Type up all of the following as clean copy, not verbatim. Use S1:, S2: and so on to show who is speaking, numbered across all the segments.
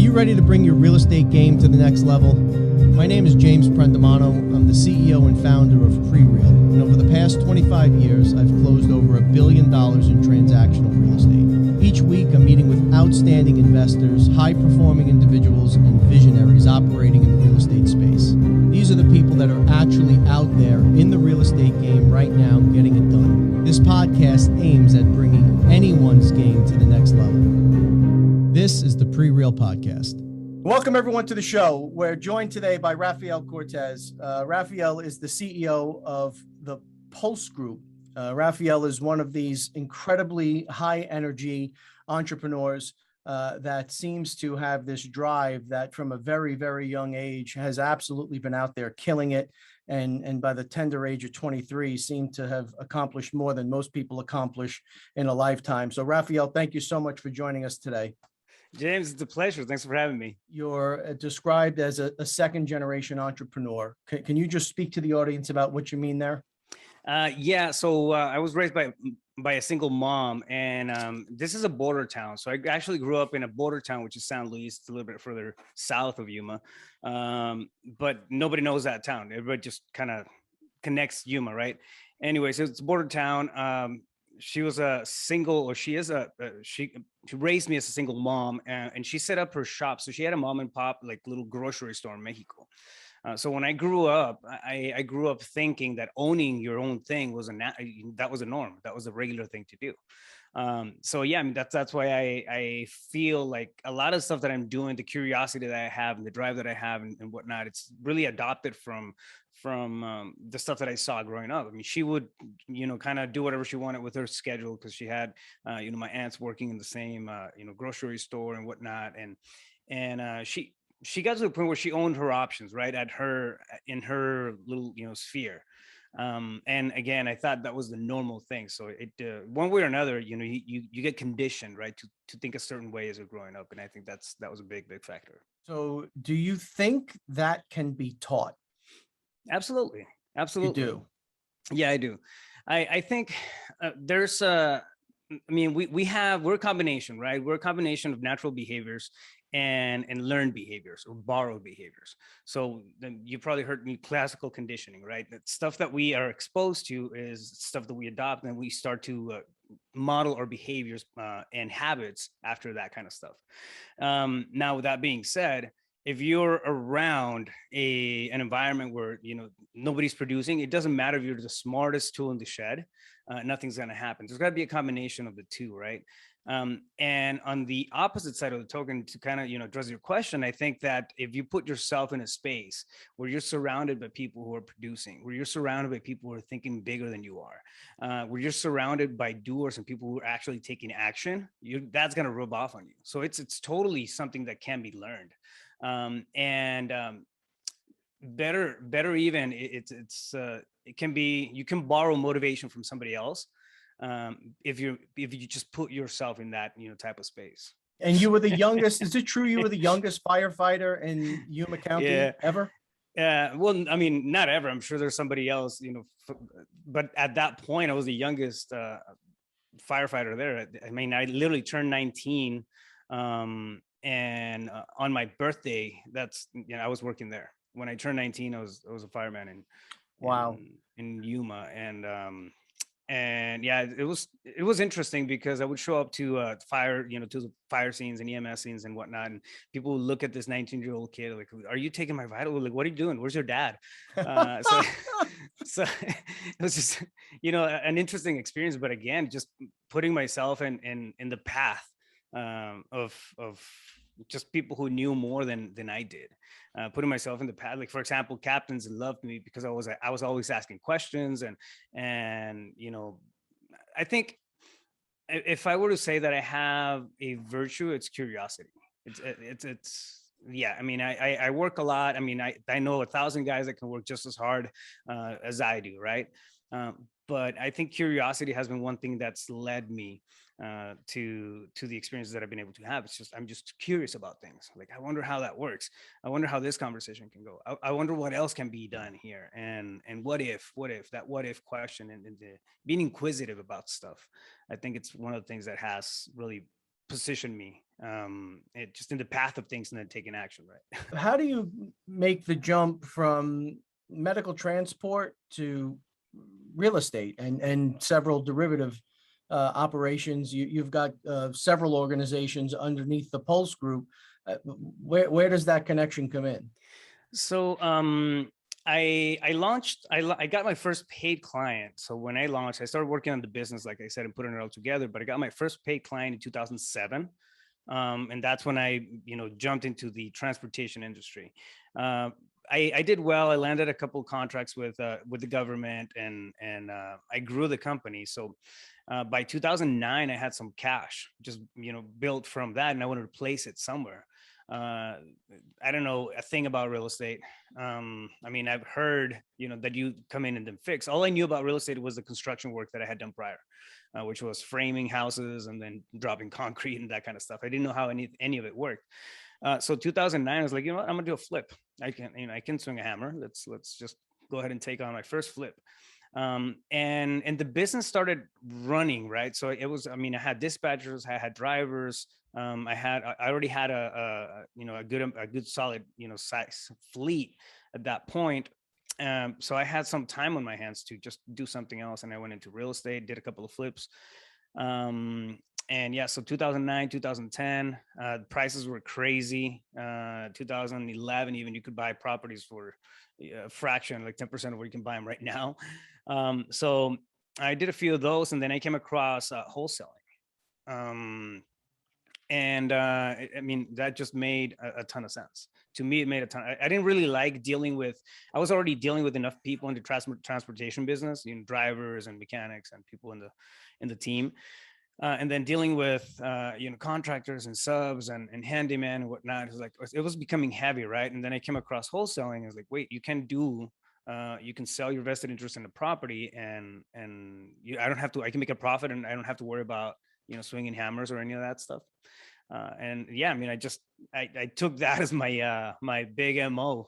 S1: you ready to bring your real estate game to the next level? My name is James Prendamano. I'm the CEO and founder of Prereal, and over the past 25 years, I've closed over $1 billion in transactional real estate. Each week, I'm meeting with outstanding investors, high-performing individuals, and visionaries operating in the real estate space. These are the people that are actually out there in the real estate game right now getting it done. This podcast aims at bringing anyone's game to the next level. This is the Prereal Podcast. Welcome, everyone, to the show. We're joined today by Rafael Cortez. Rafael is the CEO of the Pulse Group. Rafael is one of these incredibly high-energy entrepreneurs that seems to have this drive that from a very, very young age has absolutely been out there killing it. And by the tender age of 23, seemed to have accomplished more than most people accomplish in a lifetime. So, Rafael, thank you so much for joining us today.
S2: James, it's a pleasure. Thanks for having me.
S1: You're described as a second-generation entrepreneur. Can you just speak to the audience about what you mean there?
S2: So I was raised by a single mom, and this is a border town. So I actually grew up in a border town, which is San Luis. It's a little bit further south of Yuma, but nobody knows that town. Everybody just kind of connects Yuma, right? Anyway, so it's a border town. She was a single, or she is she raised me as a single mom, and she set up her shop. So she had a mom and pop, like, little grocery store in Mexico. So when I grew up, I grew up thinking that owning your own thing was that was a norm. That was a regular thing to do. So yeah, I mean, that's why I feel like a lot of stuff that I'm doing, the curiosity that I have and the drive that I have and whatnot, it's really adopted from the stuff that I saw growing up. I mean, she would, kind of do whatever she wanted with her schedule because she had, my aunts working in the same, grocery store and whatnot. And she got to the point where she owned her options, right, in her little, sphere. And again, I thought that was the normal thing. So it, one way or another, you get conditioned, right, to think a certain way as you're growing up. And I think that was a big factor.
S1: So do you think that can be taught?
S2: Absolutely.
S1: You do?
S2: Yeah, I do. I think there's we're a combination, right? We're a combination of natural behaviors and learned behaviors or borrowed behaviors. So you probably heard me, classical conditioning, right? That stuff that we are exposed to is stuff that we adopt, and we start to model our behaviors and habits after that kind of stuff. Now, with that being said, if you're around an environment where nobody's producing, it doesn't matter if you're the smartest tool in the shed, nothing's going to happen. There's got to be a combination of the two, right? And on the opposite side of the token, to kind of address your question, I think that if you put yourself in a space where you're surrounded by people who are producing, where you're surrounded by people who are thinking bigger than you are, where you're surrounded by doers and people who are actually taking action, that's going to rub off on you. So it's totally something that can be learned. Better even, it can be, you can borrow motivation from somebody else if you just put yourself in that type of space.
S1: And you were the youngest. Is it true you were the youngest firefighter in Yuma County ever?
S2: Yeah. Well, I mean, not ever. I'm sure there's somebody else, but at that point, I was the youngest firefighter there. I mean, I literally turned 19. And on my birthday, I was working there. When I turned 19, I was a fireman in Yuma, and yeah, it was interesting because I would show up to to the fire scenes and EMS scenes and whatnot, and people would look at this 19-year-old kid like, "Are you taking my vital? Like, what are you doing? Where's your dad?" So it was just an interesting experience. But again, just putting myself in the path of just people who knew more than I did, putting myself in the path. Like, for example, captains loved me because I was always asking questions, and I think if I were to say that I have a virtue, it's curiosity. It's yeah. I mean, I work a lot. I mean, I know 1,000 guys that can work just as hard as I do, right? But I think curiosity has been one thing that's led me to the experiences that I've been able to have. I'm just curious about things. Like, I wonder how that works. I wonder how this conversation can go. I wonder what else can be done here. And what if question and being inquisitive about stuff. I think it's one of the things that has really positioned me it just in the path of things and then taking action, right?
S1: How do you make the jump from medical transport to real estate and several derivative operations? You've got several organizations underneath the Pulse Group. Where does that connection come in?
S2: So I got my first paid client. So when I launched, I started working on the business, like I said, and putting it all together. But I got my first paid client in 2007. And that's when I, jumped into the transportation industry. I did well. I landed a couple of contracts with the government, and I grew the company. So by 2009, I had some cash just built from that, and I wanted to place it somewhere. I don't know a thing about real estate. I mean, I've heard that you come in and then fix. All I knew about real estate was the construction work that I had done prior, which was framing houses and then dropping concrete and that kind of stuff. I didn't know how any of it worked. So 2009, I was like, I'm gonna do a flip. I can swing a hammer. Let's just go ahead and take on my first flip. And the business started running, right? So it was, I had dispatchers, I had drivers, I already had a good solid, size fleet at that point. So I had some time on my hands to just do something else. And I went into real estate, did a couple of flips. And yeah, so 2009, 2010, prices were crazy. 2011, even you could buy properties for a fraction, like 10% of what you can buy them right now. So I did a few of those, and then I came across wholesaling. That just made a ton of sense. To me, it made a ton. I didn't really like I was already dealing with enough people in the transportation business, drivers and mechanics and people in the team. And then dealing with, contractors and subs and handyman and whatnot. It was becoming heavy, right? And then I came across wholesaling. I was like, wait, you can sell your vested interest in the property, and I can make a profit, and I don't have to worry about, swinging hammers or any of that stuff. I took that as my big MO,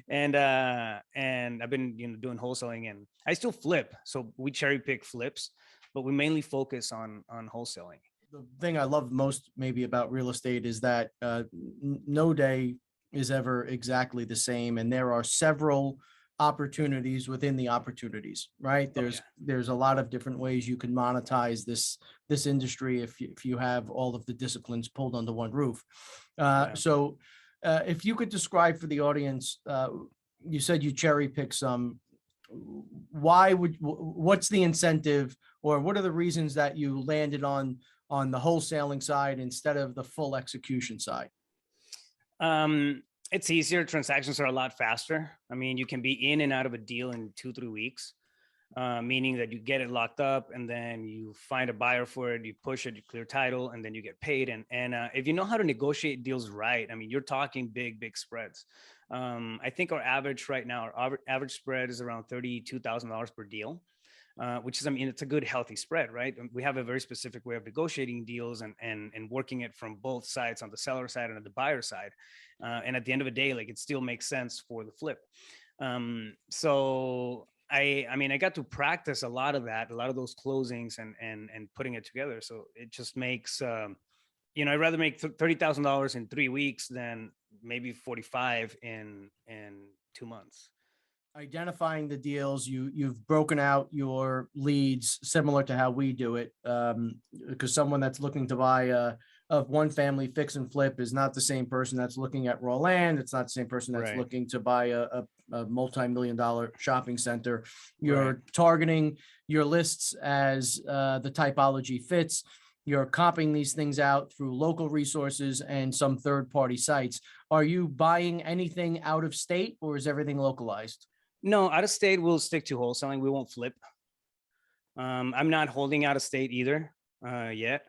S2: and I've been, doing wholesaling, and I still flip. So we cherry pick flips, but we mainly focus on wholesaling. The thing I love most maybe about real estate is that no day is ever exactly the same. And there are several opportunities within the opportunities, right? There's a lot of different ways you can monetize this industry if you have all of the disciplines pulled under one roof. So if you could describe for the audience, you said you cherry pick some. What's the incentive, or what are the reasons that you landed on the wholesaling side instead of the full execution side? It's easier. Transactions are a lot faster. You can be in and out of a deal in 2-3 weeks, meaning that you get it locked up, and then you find a buyer for it, you push it, you clear title, and then you get paid. And if you know how to negotiate deals right, you're talking big spreads. I think our average right now, our average spread is around $32,000 per deal, which is, it's a good, healthy spread, right? We have a very specific way of negotiating deals and working it from both sides, on the seller side and on the buyer side. And at the end of the day, it still makes sense for the flip. So I got to practice a lot of those closings and putting it together. So it just makes, I'd rather make $30,000 in 3 weeks than maybe 45 in 2 months. Identifying the deals, you've broken out your leads similar to how we do it, because someone that's looking to buy a one family fix and flip is not the same person that's looking at raw land. It's not the same person that's looking to buy a multi-million-dollar shopping center. You're targeting your lists as the typology fits. You're copying these things out through local resources and some third-party sites. Are you buying anything out of state, or is everything localized? No, out of state, we'll stick to wholesaling. We won't flip. I'm not holding out of state either yet.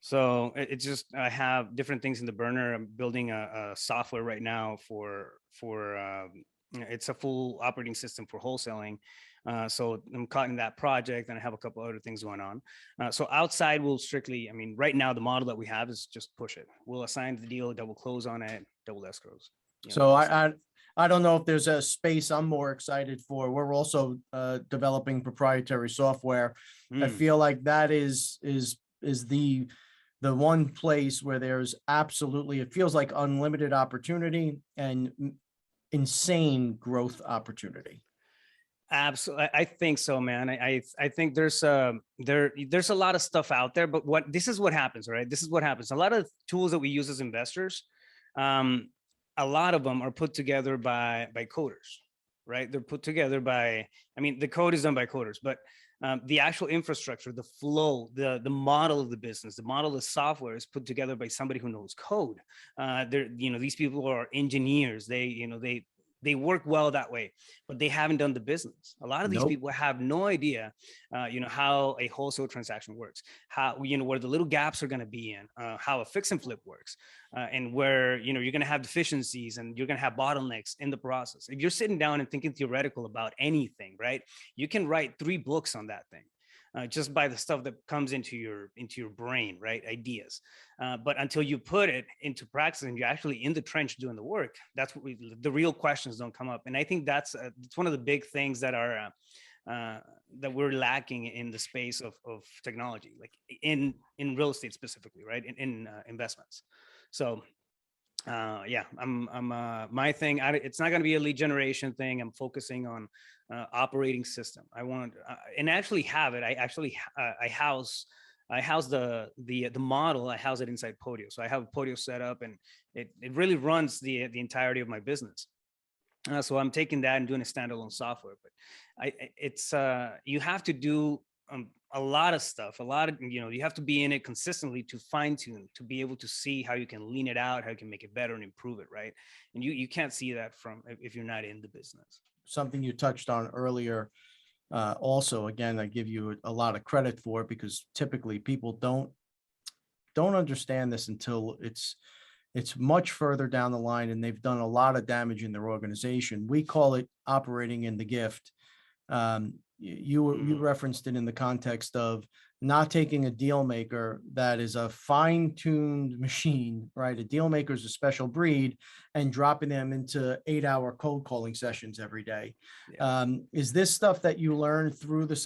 S2: So it's just, I have different things in the burner. I'm building a software right now for it's a full operating system for wholesaling. So I'm caught in that project, and I have a couple other things going on. So outside, we'll strictly, right now the model that we have is just push it. We'll assign the deal, double close on it, double escrows. So I don't know if there's a space I'm more excited for. We're also developing proprietary software. I feel like that is the
S1: the one place where there's absolutely, it feels like unlimited opportunity and insane growth opportunity.
S2: Absolutely, I think so, man. I think there's a lot of stuff out there, but this is what happens, right? This is what happens. A lot of tools that we use as investors, a lot of them are put together by coders, right? They're put together by, I mean, the code is done by coders, but the actual infrastructure, the flow, the model of the business, the model of the software is put together by somebody who knows code. These people are engineers. They work well that way, but they haven't done the business. A lot of these people have no idea, how a wholesale transaction works, how, where the little gaps are going to be in, how a fix and flip works, and where, you're going to have deficiencies and you're going to have bottlenecks in the process. If you're sitting down and thinking theoretical about anything, right, you can write 3 books on that thing. Just by the stuff that comes into your brain, right? Ideas. But until you put it into practice and you're actually in the trench doing the work, that's what the real questions don't come up. And I think that's it's one of the big things that are that we're lacking in the space of technology, like in real estate specifically, right? In investments. So I'm my thing. It's not going to be a lead generation thing. I'm focusing on operating system. I want and actually have it. I house the model. I house it inside Podio. So I have Podio set up, and it really runs the entirety of my business. So I'm taking that and doing a standalone software. But it's you have to do a lot of stuff, you have to be in it consistently to fine tune, to be able to see how you can lean it out, how you can make it better and improve it. Right. And you can't see that if you're not in the business.
S1: Something you touched on earlier. Also, again, I give you a lot of credit for it, because typically people don't understand this until it's much further down the line and they've done a lot of damage in their organization. We call it operating in the gift. You referenced it in the context of not taking a deal maker that is a fine-tuned machine, right? A deal maker is a special breed, and dropping them into 8-hour cold calling sessions every day. Yeah. Is this stuff that you learned through the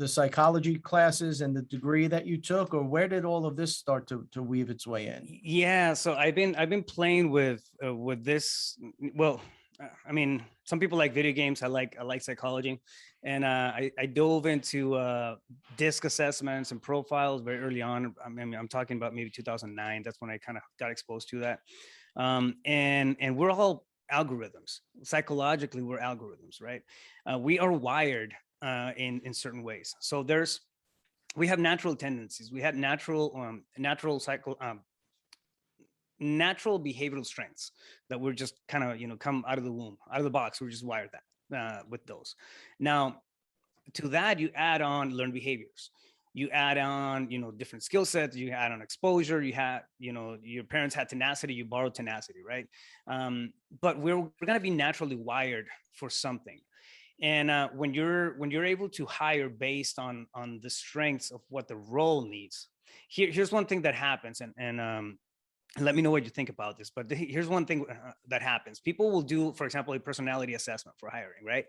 S1: psychology classes and the degree that you took, or where did all of this start to weave its way in?
S2: Yeah, so I've been playing with this. Well, I mean, some people like video games. I like psychology, and I dove into DISC assessments and profiles very early on. I mean, I'm talking about maybe 2009. That's when I kind of got exposed to that. And we're all algorithms. Psychologically, we're algorithms, right? We are wired in certain ways. So we have natural tendencies. We have natural behavioral strengths that we're just kind of, come out of the womb, out of the box. We're just wired that with those. Now, to that, you add on learned behaviors. You add on, different skill sets. You add on exposure. You had, your parents had tenacity. You borrowed tenacity, right? But we're going to be naturally wired for something. And when you're able to hire based on the strengths of what the role needs, here's one thing that happens, and let me know what you think about this. But here's one thing that happens. People will do, for example, a personality assessment for hiring, right?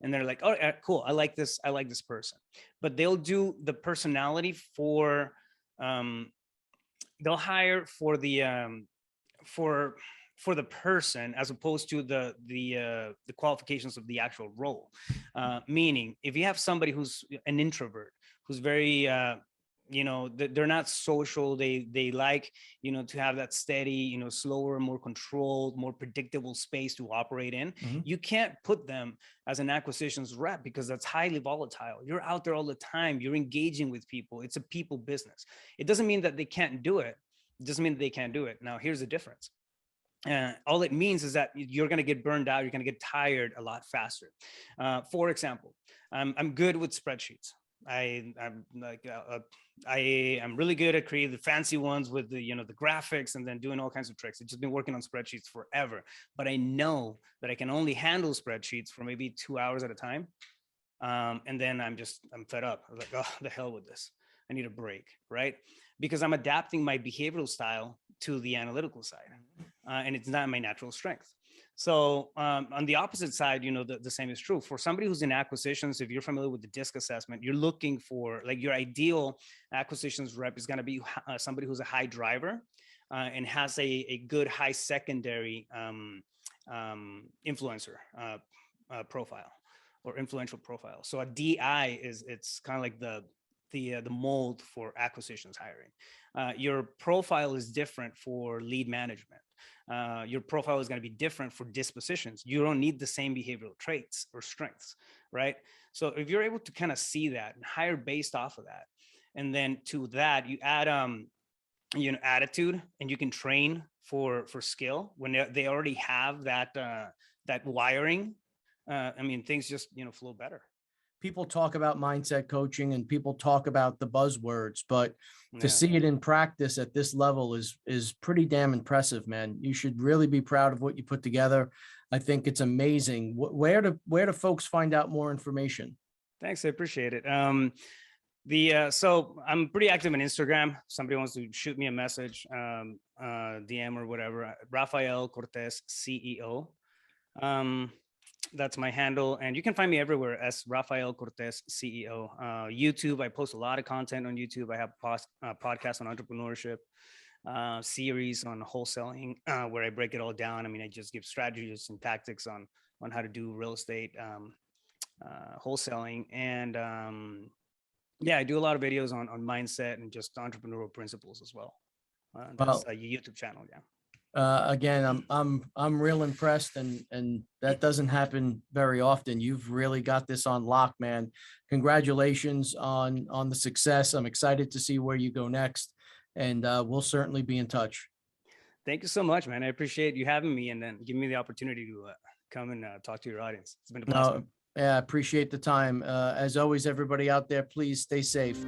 S2: And they're like, oh, cool, I like this person. But they'll do the personality for, they'll hire for the person, as opposed to the qualifications of the actual role. Meaning, if you have somebody who's an introvert, who's very they're not social, they like to have that steady, slower, more controlled, more predictable space to operate in. Mm-hmm. You can't put them as an acquisitions rep, because that's highly volatile. You're out there all the time, you're engaging with people. It's a people business. It doesn't mean that they can't do it. It doesn't mean that they can't do it. Now, here's the difference. All it means is that you're going to get burned out. You're going to get tired a lot faster. For example, I'm good with spreadsheets. I'm really good at creating the fancy ones with the graphics and then doing all kinds of tricks. I've just been working on spreadsheets forever, but I know that I can only handle spreadsheets for maybe 2 hours at a time. And then I'm fed up. I'm like, oh, the hell with this. I need a break, right? Because I'm adapting my behavioral style to the analytical side. and it's not my natural strength. So on the opposite side, the same is true for somebody who's in acquisitions. If you're familiar with the DISC assessment, you're looking for, like, your ideal acquisitions rep is going to be somebody who's a high driver and has a good high secondary influencer profile or influential profile. So a DI it's kind of like the mold for acquisitions hiring. Your profile is different for lead management. Your profile is going to be different for dispositions. You don't need the same behavioral traits or strengths, right? So if you're able to kind of see that and hire based off of that, and then to that you add attitude, and you can train for skill when they already have that wiring. Things just flow better.
S1: People talk about mindset coaching and people talk about the buzzwords, but to see it in practice at this level is pretty damn impressive, man. You should really be proud of what you put together. I think it's amazing. Where do folks find out more information?
S2: Thanks, I appreciate it. So I'm pretty active on Instagram. If somebody wants to shoot me a message, DM or whatever, Rafael Cortez CEO. That's my handle, and you can find me everywhere as Rafael Cortez CEO. YouTube, I post a lot of content on YouTube. I have podcasts on entrepreneurship, series on wholesaling, where I break it all down. I just give strategies and tactics on how to do real estate wholesaling, and I do a lot of videos on mindset and just entrepreneurial principles as well. That's a YouTube channel. Yeah.
S1: Again, I'm real impressed, and that doesn't happen very often. You've really got this on lock, man. Congratulations on the success. I'm excited to see where you go next, and we'll certainly be in touch.
S2: Thank you so much, man. I appreciate you having me and then giving me the opportunity to come and talk to your audience. It's been a blessing.
S1: Yeah, I appreciate the time. As always, everybody out there, please stay safe.